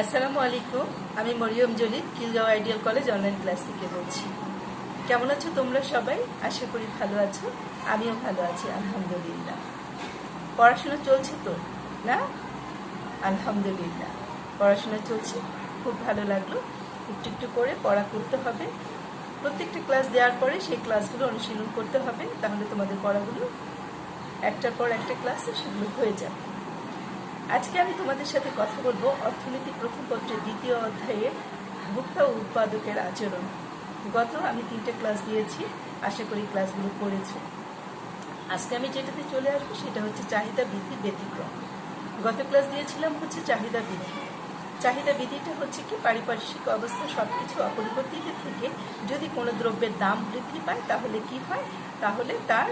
আসসালামু আলাইকুম। আমি Mariam Jalil, Khilgaon ideal college online class থেকে বলছি। কেমন আছো তোমরা সবাই? আশা করি ভালো আছো। আমিও ভালো আছি, আলহামদুলিল্লাহ। পড়াশোনা চলছে তো না? আলহামদুলিল্লাহ, পড়াশোনা চলছে, খুব ভালো লাগলো। একটু একটু করে পড়া করতে হবে। প্রত্যেকটা ক্লাস দেওয়ার পরে সেই ক্লাসগুলো অনুশীলন করতে হবে, তাহলে তোমাদের পড়াগুলো একটার পর একটা ক্লাসে সেগুলো হয়ে যাবে। আজকে আমি তোমাদের সাথে কথা বলবো অর্থনীতি প্রথম পত্রের দ্বিতীয় অধ্যায়ে ভোক্তা ও উৎপাদকের আচরণ। আমি 3টে ক্লাস দিয়েছি, আশা করি ক্লাসগুলো পড়েছো। আজকে আমি যেটাতে চলে আসবো সেটা হচ্ছে চাহিদা বৃদ্ধির ব্যতিক্রম। গত ক্লাস দিয়েছিলাম হচ্ছে চাহিদা বৃদ্ধি। চাহিদা বৃদ্ধিটা হচ্ছে কি, পারিপার্শ্বিক অবস্থা সবকিছু অপরিবর্তিত থেকে যদি কোনো দ্রব্যের দাম বৃদ্ধি পায় তাহলে কি হয়, তাহলে তার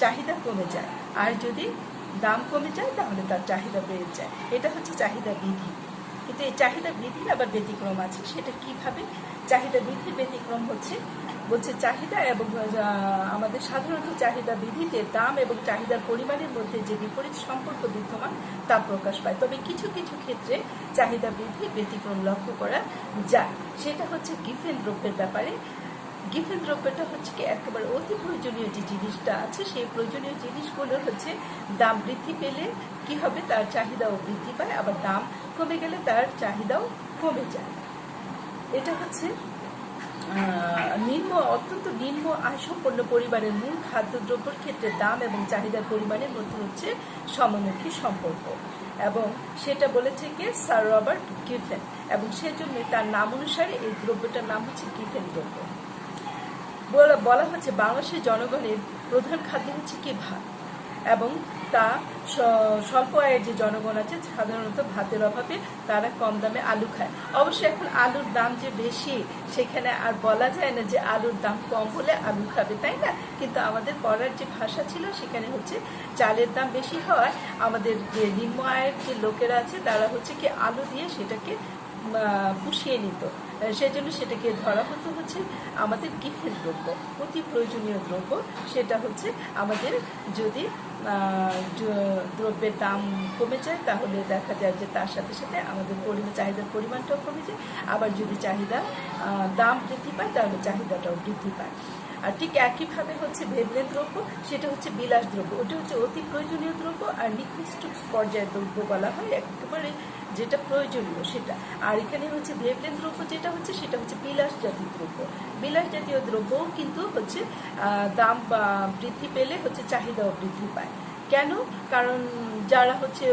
চাহিদা কমে যায়, আর যদি দাম কমে যায় তাহলে তার চাহিদা বেড়ে যায়। এটা হচ্ছে চাহিদা বৃদ্ধি। কিন্তু এই চাহিদা বৃদ্ধির আবার ব্যতিক্রম আছে। সেটা কিভাবে? চাহিদা বৃদ্ধির ব্যতিক্রম বলছে চাহিদা এবং আমাদের সাধারণত চাহিদা বৃদ্ধিতে দাম এবং চাহিদার পরিমাণের মধ্যে যে বিপরীত সম্পর্ক বিদ্যমান তা প্রকাশ পায়। তবে কিছু কিছু ক্ষেত্রে চাহিদা বৃদ্ধির ব্যতিক্রম লক্ষ্য করা যায়। সেটা হচ্ছে গিফেন দ্রব্যের ব্যাপারে। গিফেন দ্রব্যটা হচ্ছে কি, একেবারে অতি প্রয়োজনীয় যে জিনিসটা আছে, সেই প্রয়োজনীয় জিনিসগুলো হচ্ছে দাম বৃদ্ধি পেলে কি হবে, তার চাহিদাও বৃদ্ধি পায়, আবার দাম কমে গেলে তার চাহিদাও কমে যায়। এটা হচ্ছে অত্যন্ত নিম্ন আয় সম্পন্ন পরিবারের মূল খাদ্যদ্রব্যের ক্ষেত্রে দাম এবং চাহিদার পরিমাণের মধ্যে হচ্ছে সমমুখী সম্পর্ক, এবং সেটা বলেছে কি স্যার রবার্ট গিফেন, এবং সেজন্য তার নাম অনুসারে এই দ্রব্যটার নাম হচ্ছে গিফেন দ্রব্য। বলা হচ্ছে বাংলাদেশের জনগণের প্রধান খাদ্য হচ্ছে কি ভাত, এবং তা স্বল্প আয়ের যে জনগণ আছে সাধারণত ভাতের অভাবে তারা কম দামে আলু খায়। অবশ্যই এখন আলুর দাম যে বেশি, সেখানে আর বলা যায় না যে আলুর দাম কম হলে আলু খাবে, তাই না? কিন্তু আমাদের পড়ার যে ভাষা ছিল সেখানে হচ্ছে চালের দাম বেশি হওয়ায় আমাদের যে নিম্ন আয়ের যে লোকেরা আছে তারা হচ্ছে কি আলু দিয়ে সেটাকে পুষিয়ে নিত, সেজন্য সেটাকে ধরা হচ্ছে আমাদের গিফেন দ্রব্য, অতি প্রয়োজনীয় দ্রব্য। সেটা হচ্ছে আমাদের যদি দ্রব্যের দাম কমে যায় তাহলে দেখা যায় যে তার সাথে সাথে আমাদের চাহিদার পরিমাণটাও কমে যায়, আবার যদি দাম বৃদ্ধি পায় তাহলে চাহিদাটাও বৃদ্ধি পায়। আর ঠিক একইভাবে হচ্ছে ভেবলেন দ্রব্য, সেটা হচ্ছে বিলাস দ্রব্য। ওটা হচ্ছে অতি প্রয়োজনীয় দ্রব্য, আর নিকৃষ্ট পর্যায়ের দ্রব্য বলা হয় একেবারে যেটা প্রয়োজনীয় সেটা। আর এখানে হচ্ছে ভেবলেন দ্রব্য যেটা হচ্ছে সেটা হচ্ছে বিলাস জাতীয় দ্রব্য। বিলাস জাতীয় দ্রব্যও কিন্তু হচ্ছে দাম বৃদ্ধি পেলে হচ্ছে চাহিদাও বৃদ্ধি পায়। কেন? কারণ যারা হচ্ছে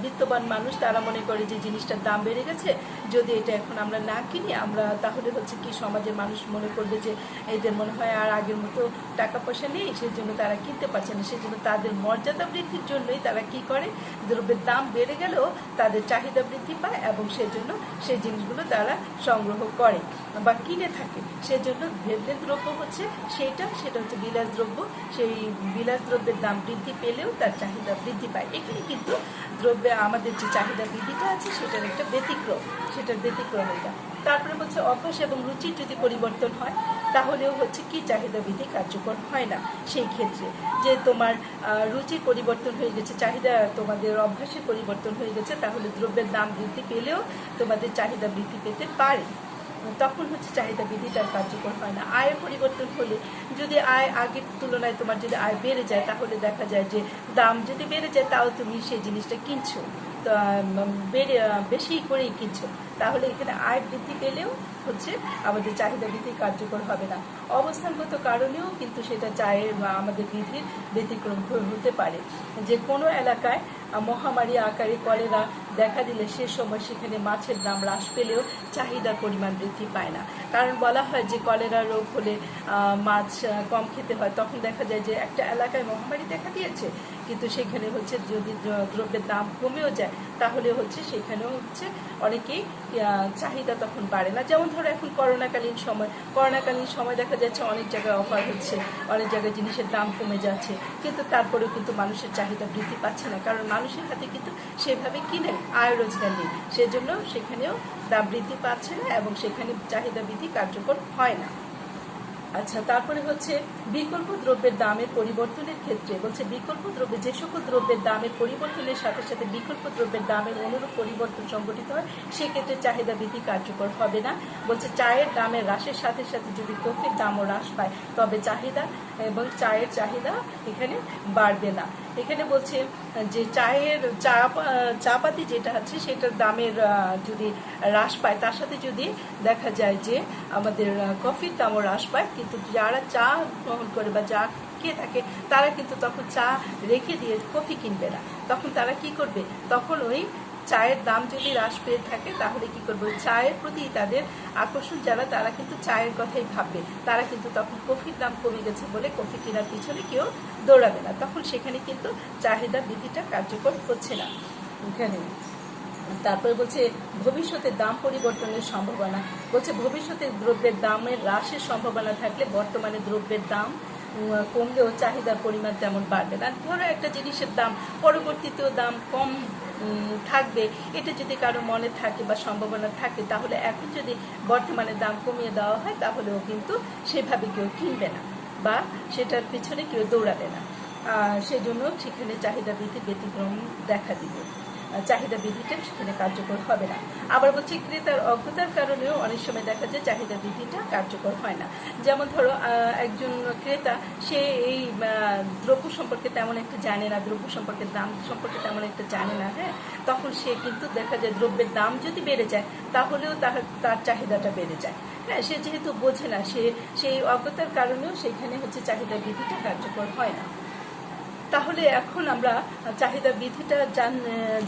বিত্তবান মানুষ তারা মনে করে যে জিনিসটার দাম বেড়ে গেছে, যদি এটা এখন আমরা না কিনি আমরা তাহলে হচ্ছে কি সমাজের মানুষ মনে করবে যে এদের মনে হয় আর আগের মতো টাকা পয়সা নেই, সেজন্য তারা কিনতে পারছে না। সেজন্য তাদের মর্যাদা বৃদ্ধির জন্যই তারা কি করে, দ্রব্যের দাম বেড়ে গেলেও তাদের চাহিদা বৃদ্ধি পায় এবং সেজন্য সেই জিনিসগুলো তারা সংগ্রহ করে বা কিনে থাকে। সেজন্য ভেবলেন দ্রব্য হচ্ছে সেটা হচ্ছে বিলাস দ্রব্য। সেই বিলাস দ্রব্যের দাম বৃদ্ধি পেলেও তার চাহিদা বৃদ্ধি পায়। এখানে কিন্তু দ্রব্যে আমাদের যে চাহিদা বৃদ্ধিটা আছে সেটার একটা ব্যতিক্রম, এটা। তারপরে হচ্ছে অভ্যাস এবং রুচির যদি পরিবর্তন হয় তাহলেও হচ্ছে কি চাহিদা বৃদ্ধি কার্যকর হয় না। সেই ক্ষেত্রে যে তোমার রুচির পরিবর্তন হয়ে গেছে, চাহিদা তোমাদের অভ্যাসের পরিবর্তন হয়ে গেছে, তাহলে দ্রব্যের দাম বৃদ্ধি পেলেও তোমাদের চাহিদা বৃদ্ধি পেতে পারে, তখন হচ্ছে চাহিদা বৃদ্ধিটা কার্যকর হয় না। আয়ের পরিবর্তন হলে যদি আয় আগের তুলনায় তোমার যদি আয় বেড়ে যায় তাহলে দেখা যায় যে দাম যদি বেড়ে যায় তাও তুমি সেই জিনিসটা কিনছো, বেশি করেই কিনছো, তাহলে এখানে আয় বৃদ্ধি পেলেও হচ্ছে আমাদের চাহিদা বৃদ্ধি কার্যকর হবে না। অবস্থানগত কারণেও কিন্তু সেটা আমাদের বৃদ্ধির ব্যতিক্রম হতে পারে। যে কোনো এলাকায় মহামারী আকারে কলেরা দেখা দিলে সে সময় সেখানে মাছের দাম হ্রাস পেলেও চাহিদার পরিমাণ বৃদ্ধি পায় না। কারণ বলা হয় যে কলেরা রোগ হলে মাছ কম খেতে হয়, তখন দেখা যায় যে একটা এলাকায় মহামারী দেখা দিয়েছে কিন্তু সেখানে হচ্ছে যদি দ্রব্যের দাম কমেও যায় তাহলে হচ্ছে সেখানেও হচ্ছে অনেকেই চাহিদা তখন বাড়ে না। যেমন ধরো এখন করোনাকালীন সময় দেখা যাচ্ছে অনেক জায়গায় অফার হচ্ছে, অনেক জায়গায় জিনিসের দাম কমে যাচ্ছে, কিন্তু তারপরেও কিন্তু মানুষের চাহিদা বৃদ্ধি পাচ্ছে না, কারণ মানুষের হাতে কিন্তু সেভাবে কিনে আয় রোজগার নেই, সেজন্য সেখানেও দাম বৃদ্ধি পাচ্ছে না এবং সেখানে চাহিদা বৃদ্ধি কার্যকর হয় না। আচ্ছা, তারপরে হচ্ছে বিকল্প দ্রব্যের দামের পরিবর্তনের ক্ষেত্রে বলছে বিকল্প দ্রব্যে যে সকল দ্রব্যের দামের পরিবর্তনের সাথে সাথে বিকল্প দ্রব্যের দামের অনুরূপ পরিবর্তন সংঘটিত হয় সেক্ষেত্রে চাহিদা বৃদ্ধি কার্যকর হবে না। বলছে চায়ের দামের হ্রাসের সাথে সাথে যদি কফির দামও হ্রাস পায় তবে চাহিদা এবং চায়ের চাহিদা এখানে বাড়বে না। এখানে বলছে যে চায়ের চাপাতি যেটা আছে সেটার দামের যদি হ্রাস পায় তার সাথে যদি দেখা যায় যে আমাদের কফির দামও হ্রাস পায়, কিন্তু যারা চা গ্রহণ করে বা চা খেয়ে থাকে তারা কিন্তু তখন চা রেখে দিয়ে কফি কিনবে না। তখন তারা কি করবে, তখন ওই চায়ের দাম যদি হ্রাস পেয়ে থাকে তাহলে কি করবে, চায়ের প্রতি তাদের আকর্ষণ যারা তারা কিন্তু চায়ের কথাই ভাববে, তারা কিন্তু তখন কফির দাম কমে গেছে বলে কফি কেনার পিছনে কেউ দৌড়াবে না। তখন সেখানে কিন্তু চাহিদা বৃদ্ধিটা কার্যকর হচ্ছে না এখানে। তারপরে বলছে ভবিষ্যতে দাম পরিবর্তনের সম্ভাবনা। বলছে ভবিষ্যতে দ্রব্যের দামের হ্রাসের সম্ভাবনা থাকলে বর্তমানে দ্রব্যের দাম কমলেও চাহিদার পরিমাণ তেমন বাড়বে না। ধরো একটা জিনিসের দাম পরবর্তীতেও দাম কম থাকবে, এটা যদি কারো মনে থাকে বা সম্ভাবনা থাকে তাহলে এখন যদি বর্তমানে দাম কমিয়ে দেওয়া হয় তাহলেও কিন্তু সেভাবে কেউ কিনবে না বা সেটার পিছনে কেউ দৌড়াবে না। সেজন্য সেখানে চাহিদা বৃদ্ধির ব্যতিক্রম দেখা দিবে, চাহিদা বৃদ্ধিটা সেখানে কার্যকর হবে না। আবার বলছি ক্রেতার অজ্ঞতার কারণেও অনেক সময় দেখা যায় চাহিদা বৃদ্ধিটা কার্যকর হয় না। যেমন ধরো একজন ক্রেতা সে এই দ্রব্য সম্পর্কে তেমন একটা জানে না, দ্রব্য সম্পর্কে দাম সম্পর্কে তেমন একটা জানে না, হ্যাঁ, তখন সে কিন্তু দেখা যায় দ্রব্যের দাম যদি বেড়ে যায় তাহলেও তার চাহিদাটা বেড়ে যায়। হ্যাঁ, সে যেহেতু বোঝে না, সেই অজ্ঞতার কারণেও সেখানে হচ্ছে চাহিদা বৃদ্ধিটা কার্যকর হয় না। তাহলে এখন আমরা চাহিদা বৃদ্ধিটা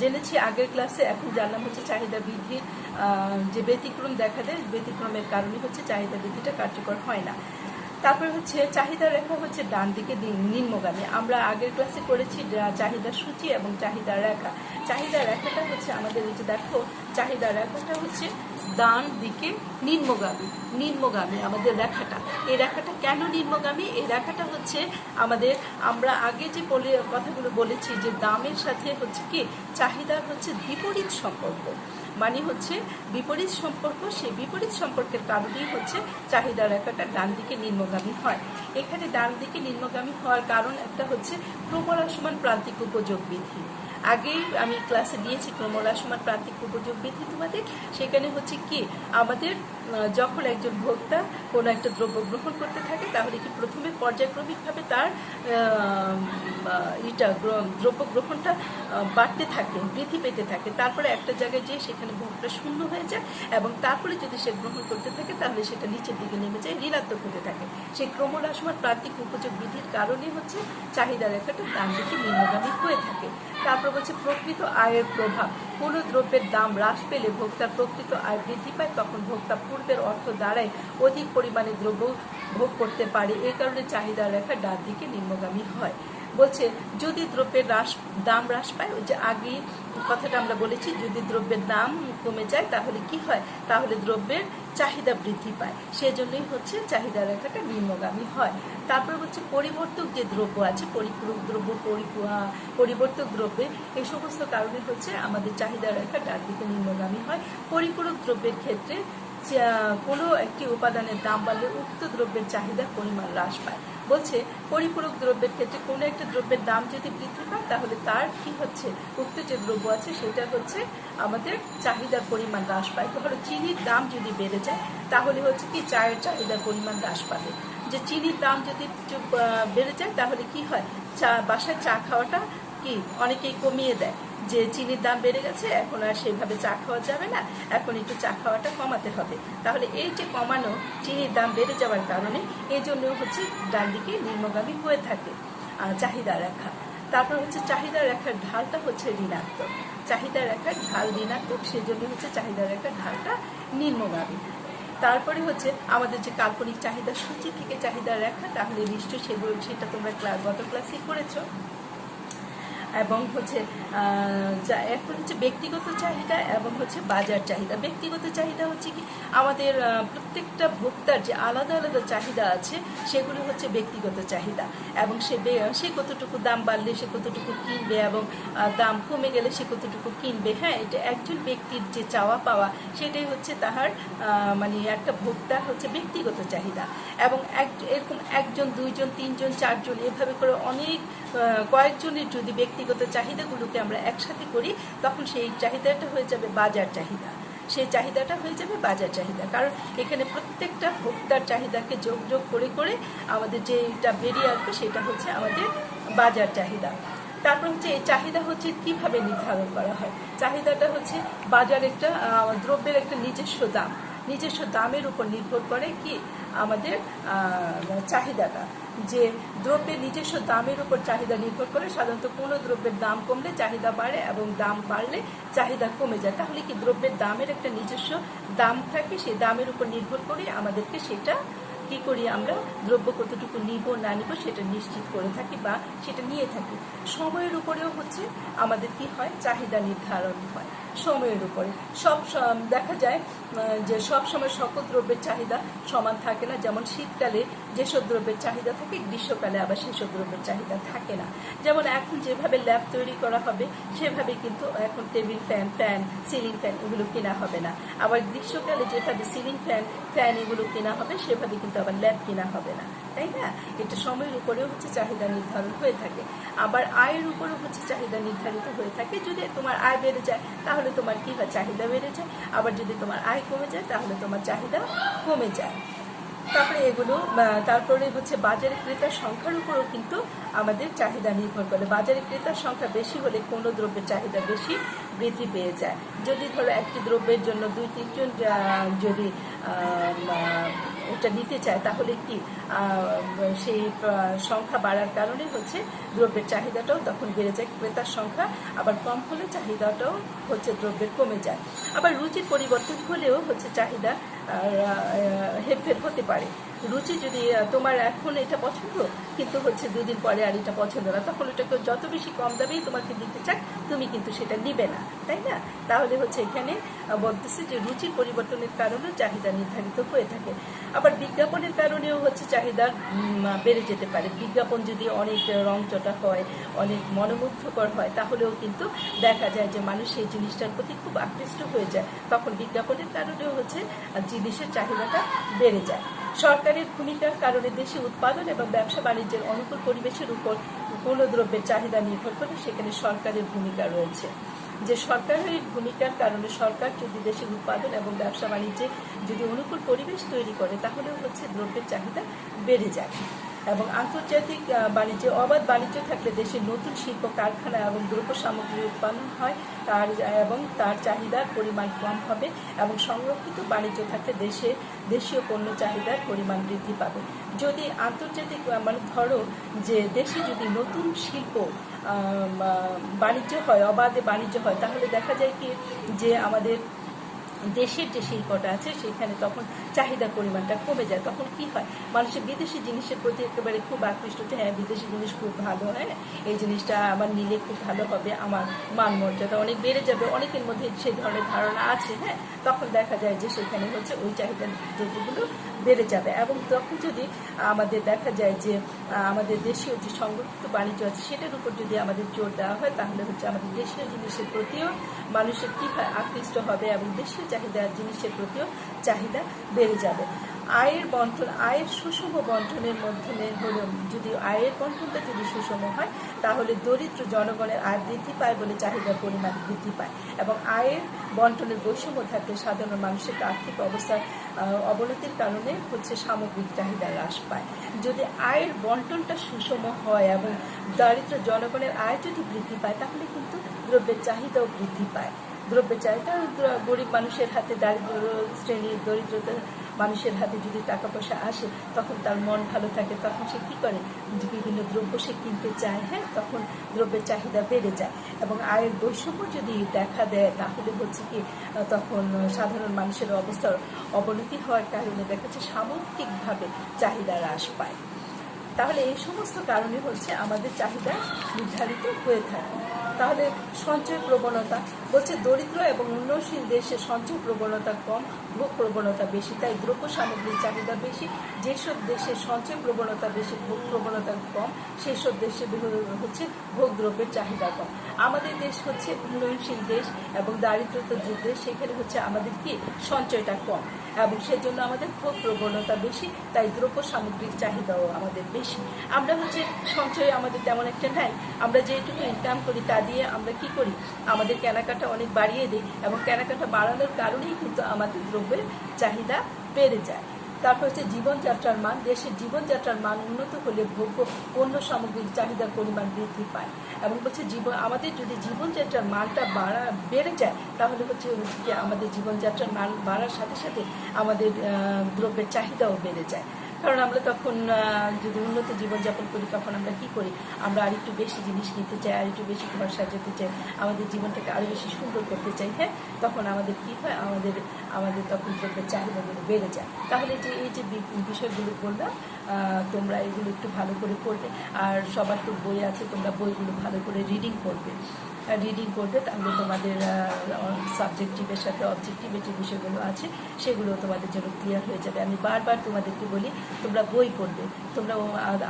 জেনেছি আগের ক্লাসে, এখন জানলাম হচ্ছে চাহিদা বৃদ্ধির যে ব্যতিক্রম দেখা দেয়, ব্যতিক্রমের কারণে হচ্ছে চাহিদা বৃদ্ধিটা কার্যকর হয় না। তারপরে হচ্ছে চাহিদা রেখা হচ্ছে ডান দিকে নিম্নগামী। আমরা আগের ক্লাসে করেছি চাহিদা সূচি এবং চাহিদা রেখা। চাহিদা রেখাটা হচ্ছে আমাদের এই যে দেখো, চাহিদা রেখাটা হচ্ছে ডান দিকে নিম্নগামী আমাদের রেখাটা। এই রেখাটা কেন নিম্নগামী? এই রেখাটা হচ্ছে আমাদের, আমরা আগে যে কথাগুলো বলেছি যে দামের সাথে হচ্ছে কি চাহিদার হচ্ছে বিপরীত সম্পর্ক, মানে হচ্ছে বিপরীত সম্পর্ক। সেই বিপরীত সম্পর্কের কারণেই হচ্ছে চাহিদা রেখাটা ডান দিকে নিম্নগামী হয়। এখানে ডান দিকে নিম্নগামী হওয়ার কারণ একটা হচ্ছে ক্রমহ্রাসমান প্রান্তিক উপযোগ বৃদ্ধি। আগেই আমি ক্লাসে দিয়েছি ক্রমহ্রাসমান প্রান্তিক উপযোগ বৃদ্ধি তোমাদের। সেখানে হচ্ছে কি আমাদের যখন একজন ভোক্তা কোনো একটা দ্রব্য গ্রহণ করতে থাকে তাহলে কি প্রথমে পর্যায়ক্রমিকভাবে তার দ্রব্য গ্রহণটা বাড়তে থাকে, বৃদ্ধি পেতে থাকে, তারপরে একটা জায়গায় যেয়ে সেখানে ভোগটা শূন্য হয়ে যায় এবং তারপরে যদি সে গ্রহণ করতে থাকে তাহলে সেটা নিচের দিকে নেমে যায়, ঋণাত্মক হতে থাকে। সেই ক্রমহ্রাসমান প্রান্তিক উপযোগ বৃদ্ধির কারণে হচ্ছে চাহিদা রেখাটা ডান দিকে নিম্নগামী হয়ে থাকে। তারপর হচ্ছে প্রকৃত আয়ের প্রভাব। কোনো দ্রব্যের দাম হ্রাস পেলে ভোক্তার প্রকৃত আয় বৃদ্ধি পায়, তখন ভোক্তা পূর্বের অর্থ দ্বারাই অধিক পরিমাণে দ্রব্য ভোগ করতে পারে। এই কারণে চাহিদা রেখা ডান দিকে নিম্নগামী হয়। বলছে যদি দ্রব্যের দাম হ্রাস পায়, ওই যে আগে কথাটা আমরা বলেছি, যদি দ্রব্যের দাম কমে যায় তাহলে কি হয়, তাহলে দ্রব্যের চাহিদা বৃদ্ধি পায়, সেজন্যই হচ্ছে চাহিদা রেখাটা নিম্নগামী হয়। তারপর হচ্ছে পরিবর্তক যে দ্রব্য আছে, পরিপূরক দ্রব্য, পরিবর্তক দ্রব্যে এই সমস্ত কারণে হচ্ছে আমাদের চাহিদা রেখা ডান দিকে নিম্নগামী হয়। পরিপূরক দ্রব্যের ক্ষেত্রে কোনো একটি উপাদানের দাম বাড়লে উক্ত দ্রব্যের চাহিদার পরিমাণ হ্রাস পায়। বলছে পরিপূরক দ্রব্যের ক্ষেত্রে কোনো একটা দ্রব্যের দাম যদি বৃদ্ধি পায় তাহলে তার কি হচ্ছে, উক্ত যে দ্রব্য আছে সেটা হচ্ছে আমাদের চাহিদার পরিমাণ হ্রাস পায়। ধরো চিনির দাম যদি বেড়ে যায় তাহলে হচ্ছে কি চায়ের চাহিদার পরিমাণ হ্রাস পাবে। যে চিনির দাম যদি বেড়ে যায় তাহলে কি হয়, বাসায় চা খাওয়াটা কি অনেকেই কমিয়ে দেয়, যে চিনির দাম বেড়ে গেছে এখন আর সেইভাবে চা খাওয়া যাবে না, এখন একটু চা খাওয়াটা কমাতে হবে। তাহলে এই যে কমানো, চিনির দাম বেড়ে যাওয়ার কারণে এই জন্য হচ্ছে ডান দিকে নিম্নগামী হয়ে থাকে চাহিদা রেখা। তারপর হচ্ছে চাহিদা রেখার ঢালটা হচ্ছে ঋণাত্মক, চাহিদা রেখার ঢাল ঋণাত্মক, সেজন্য হচ্ছে চাহিদা রেখার ঢালটা নিম্নগামী। তারপরে হচ্ছে আমাদের যে কাল্পনিক চাহিদা সূচি থেকে চাহিদা রেখা, তাহলে নিশ্চয়ই সেটা তোমরা গত ক্লাসে করেছো। এবং হচ্ছে এখন হচ্ছে ব্যক্তিগত চাহিদা এবং হচ্ছে বাজার চাহিদা। ব্যক্তিগত চাহিদা হচ্ছে কি আমাদের প্রত্যেকটা ভোক্তার যে আলাদা আলাদা চাহিদা আছে সেগুলো হচ্ছে ব্যক্তিগত চাহিদা, এবং সে কতটুকু দাম বাড়লে সে কতটুকু কিনবে এবং দাম কমে গেলে সে কতটুকু কিনবে। হ্যাঁ, এটা একজন ব্যক্তির যে চাওয়া পাওয়া সেটাই হচ্ছে তাহার মানে একটা ভোক্তার হচ্ছে ব্যক্তিগত চাহিদা। এবং এরকম একজন, দুইজন, তিনজন, চারজন এভাবে করে অনেক কয়েকজনের যদি ব্যক্তিগত চাহিদাগুলোকে আমরা একসাথে করি তখন সেই চাহিদাটা হয়ে যাবে বাজার চাহিদা। সেই চাহিদাটা হয়ে যাবে বাজার চাহিদা, কারণ এখানে প্রত্যেকটা ভোক্তার চাহিদাকে যোগ যোগ করে করে আমাদের যেটা বেরিয়ে আসবে সেটা হচ্ছে আমাদের বাজার চাহিদা। তারপর হচ্ছে এই চাহিদা হচ্ছে কিভাবে নির্ধারণ করা হয়। চাহিদাটা হচ্ছে বাজার একটা দ্রব্যের একটা নিজস্ব দামের উপর নির্ভর করে কি আমাদের চাহিদাটা, যে দ্রব্যের নিজস্ব দামের উপর চাহিদা নির্ভর করে। সাধারণত কোনো দ্রব্যের দাম কমলে চাহিদা বাড়ে এবং দাম বাড়লে চাহিদা কমে যায়। তাহলে কি দ্রব্যের দামের একটা নিজস্ব দাম থাকে, সেই দামের উপর নির্ভর করে আমাদেরকে সেটা কি করি আমরা দ্রব্য কতটুকু নিব না নিব সেটা নিশ্চিত করে থাকি বা সেটা নিয়ে থাকি। সময়ের উপরেও হচ্ছে আমাদের কি হয় চাহিদা নির্ধারণ হয় সময়ের উপরে। দেখা যায় যে সব সময় সকল দ্রব্যের চাহিদা সমান থাকে না। যেমন শীতকালে যেসব দ্রব্যের চাহিদা থাকে গ্রীষ্মকালে আবার সেসব দ্রব্যের চাহিদা থাকে না। যেমন এখন যেভাবে ল্যাব তৈরি করা হবে সেভাবে কিন্তু এখন টেবিল ফ্যান, সিলিং ফ্যান এগুলো কেনা হবে না। আবার গ্রীষ্মকালে যেভাবে সিলিং ফ্যান এগুলো কেনা হবে সেভাবে কিন্তু আবার ল্যাব কেনা হবে না, তাই না? এটা সময়ের উপরেও হচ্ছে চাহিদা নির্ধারণ হয়ে থাকে। আবার আয়ের উপরেও হচ্ছে চাহিদা নির্ধারিত হয়ে থাকে। যদি তোমার আয় বেড়ে যায় তাহলে তোমার কি হয় চাহিদা বেড়ে যায়, আবার যদি তোমার আয় কমে যায় তাহলে তোমার চাহিদা কমে যায়। তারপরে হচ্ছে বাজারে ক্রেতার সংখ্যার উপরও কিন্তু আমাদের চাহিদা নির্ভর করে। বাজারে ক্রেতার সংখ্যা বেশি হলে কোনো দ্রব্যের চাহিদা বেশি বৃদ্ধি পেয়ে যায়। যদি ধরো একটি দ্রব্যের জন্য 2-3 জন যদি এটা নিতে চায় তাহলে কি সেই সংখ্যা বাড়ার কারণে হচ্ছে দ্রব্যের চাহিদাটাও তখন বেড়ে যায়। ক্রেতার সংখ্যা আবার কম হলে চাহিদাটাও হচ্ছে দ্রব্যের কমে যায়। আবার রুচির পরিবর্তন হলেও হচ্ছে চাহিদা হেরফের হতে পারে। রুচি যদি তোমার এখন এটা পছন্দ কিন্তু হচ্ছে 2 দিন পরে আর এটা পছন্দ না, তখন ওটাকে যত বেশি কম দামেই তোমাকে দিতে চাক তুমি কিন্তু সেটা নিবে না, তাই না? তাহলে হচ্ছে এখানে বলতেছে যে রুচির পরিবর্তনের কারণেও চাহিদা নির্ধারিত হয়ে থাকে। আবার বিজ্ঞাপনের কারণেও হচ্ছে চাহিদা বেড়ে যেতে পারে। বিজ্ঞাপন যদি অনেক রংচটা হয়, অনেক মনোমুগ্ধকর হয় তাহলেও কিন্তু দেখা যায় যে মানুষ সেই জিনিসটার প্রতি খুব আকৃষ্ট হয়ে যায়। তখন বিজ্ঞাপনের কারণেও হচ্ছে জিনিসের চাহিদাটা বেড়ে যায়। সরকারের ভূমিকার কারণে দেশে উৎপাদন এবং ব্যবসা বাণিজ্যের অনুকূল পরিবেশের উপর কোনো দ্রব্যের চাহিদা নির্ভর করে সেখানে সরকারের ভূমিকা রয়েছে। যে সরকারের ভূমিকার কারণে সরকার যদি দেশের উৎপাদন এবং ব্যবসা বাণিজ্যে যদি অনুকূল পরিবেশ তৈরি করে তাহলেও হচ্ছে দ্রব্যের চাহিদা বেড়ে যায়। এবং আন্তর্জাতিক বাণিজ্যে অবাধ বাণিজ্য থাকলে দেশের নতুন শিল্প কারখানা এবং দ্রব্য সামগ্রী উৎপাদন হয় এবং তার চাহিদার পরিমাণ কম হবে, এবং সংরক্ষিত বাণিজ্য থাকলে দেশীয় পণ্য চাহিদার পরিমাণ বৃদ্ধি পাবে। যদি আন্তর্জাতিক মানে ধরো যে দেশে যদি নতুন শিল্প বাণিজ্য হয়, অবাধে বাণিজ্য হয়, তাহলে দেখা যায় কি যে আমাদের দেশের যে শিল্পটা আছে সেখানে তখন চাহিদার পরিমাণটা কমে যায়। তখন কি হয় মানুষের বিদেশি জিনিসের প্রতি একেবারে খুব আকৃষ্ট হচ্ছে। হ্যাঁ, বিদেশি জিনিস খুব ভালো, হ্যাঁ এই জিনিসটা আমার নিলে খুব ভালো হবে, আমার মান মর্যাদা অনেক বেড়ে যাবে, অনেকের মধ্যে সেই ধরনের ধারণা আছে। হ্যাঁ, তখন দেখা যায় যে সেখানে হচ্ছে ওই চাহিদার দ্রব্যগুলো বেড়ে যাবে। এবং তখন যদি আমাদের দেখা যায় যে আমাদের দেশীয় যে সংরক্ষিত বাণিজ্য আছে সেটার উপর যদি আমাদের জোর দেওয়া হয় তাহলে হচ্ছে আমাদের দেশীয় জিনিসের প্রতিও মানুষের কি হয় আকৃষ্ট হবে এবং দেশীয় চাহিদার জিনিসের প্রতিও চাহিদা বেড়ে যাবে। আয়ের সুষম বন্টনের মাধ্যমে হলো, যদি আয়ের বন্টনটা যদি সুষম হয় তাহলে দরিদ্র জনগণের আয় বৃদ্ধি পায় বলে চাহিদার পরিমাণ বৃদ্ধি পায়। এবং আয়ের বন্টনের বৈষম্য থাকলে সাধারণ মানুষের আর্থিক অবস্থার অবনতির কারণে হচ্ছে সামগ্রিক চাহিদা হ্রাস পায়। যদি আয়ের বন্টনটা সুষম হয় এবং দরিদ্র জনগণের আয় যদি বৃদ্ধি পায় তাহলে কিন্তু দ্রব্যের চাহিদাও বৃদ্ধি পায়। দ্রব্যের চাহিদা গরিব মানুষের হাতে, দারিদ্র শ্রেণীর দরিদ্রতা মানুষের হাতে যদি টাকা পয়সা আসে তখন তার মন ভালো থাকে, তখন সে কী করে বিভিন্ন দ্রব্য সে কিনতে চায়। হ্যাঁ, তখন দ্রব্যের চাহিদা বেড়ে যায়। এবং আয়ের বৈষম্য যদি দেখা দেয় তাহলে হচ্ছে কি তখন সাধারণ মানুষের অবস্থার অবনতি হওয়ার কারণে দেখা যাচ্ছে সামগ্রিকভাবে চাহিদা হ্রাস পায়। তাহলে এই সমস্ত কারণে হচ্ছে আমাদের চাহিদা নির্ধারিত হয়ে থাকে। তাহলে সঞ্চয় প্রবণতা বলছে দরিদ্র এবং উন্নয়নশীল দেশে সঞ্চয় প্রবণতা কম, ভোগ প্রবণতা বেশি, তাই দ্রব্য সামগ্রীর চাহিদা বেশি। যেসব দেশে সঞ্চয় প্রবণতা বেশি, ভোগ প্রবণতা কম, সেই সব দেশে হচ্ছে ভোগ দ্রব্যের চাহিদা কম। আমাদের দেশ হচ্ছে উন্নয়নশীল দেশ এবং দারিদ্রতার যে দেশ, সেখানে হচ্ছে আমাদের কি সঞ্চয়টা কম এবং সেজন্য আমাদের ভোগ প্রবণতা বেশি, তাই দ্রব্য সামগ্রিক চাহিদাও আমাদের বেশি। আমরা হচ্ছে সঞ্চয় আমাদের তেমন একটা নাই, আমরা যেটুকু ইনকাম করি তা দিয়ে আমরা কি করি, আমাদের কেনাকাটা অনেক বাড়িয়ে দিই এবং কেনাকাটা বাড়ানোর কারণেই কিন্তু আমাদের দ্রব্যের চাহিদা বেড়ে যায়। তারপর হচ্ছে জীবনযাত্রার মান, দেশের জীবনযাত্রার মান উন্নত হলে ভোগ্য পণ্য সামগ্রিক চাহিদার পরিমাণ বৃদ্ধি পায় এবং হচ্ছে আমাদের যদি জীবনযাত্রার মানটা বেড়ে যায় তাহলে হচ্ছে কি আমাদের জীবনযাত্রার মান বাড়ার সাথে সাথে আমাদের দ্রব্যের চাহিদাও বেড়ে যায়। কারণ আমরা তখন যদি উন্নত জীবনযাপন করি তখন আমরা কি করি, আমরা আরেকটু বেশি জিনিস নিতে চাই, আরেকটু বেশি ঘর সাজাতে চাই, আমাদের জীবনটাকে আরও বেশি সুন্দর করতে চাই। হ্যাঁ, তখন আমাদের কি হয়, আমাদের তখন দ্রব্যের চাহিদাগুলো বেড়ে যায়। তাহলে এই যে বিষয়গুলো বললাম, তোমরা এগুলো একটু ভালো করে পড়বে। আর সবার তো বই আছে, তোমরা বইগুলো ভালো করে রিডিং করবে, তাহলে তোমাদের সাবজেক্টিভের সাথে অবজেক্টিভের যে বিষয়গুলো আছে সেগুলো তোমাদের জন্য ক্লিয়ার হয়ে যাবে। আমি বারবার তোমাদেরকে বলি তোমরা বই পড়বে,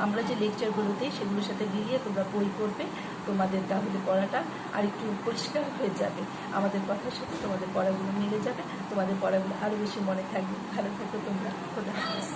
আমরা যে লেকচারগুলো দিই সেগুলোর সাথে মিলিয়ে তোমরা বই পড়বে, তোমাদের তাহলে পড়াটা আর একটু পরিষ্কার হয়ে যাবে, আমাদের কথার সাথে তোমাদের পড়াগুলো মিলে যাবে, তোমাদের পড়াগুলো আরও বেশি মনে থাকবে। ভালো থাকো তোমরা, খোদা হাফেজ।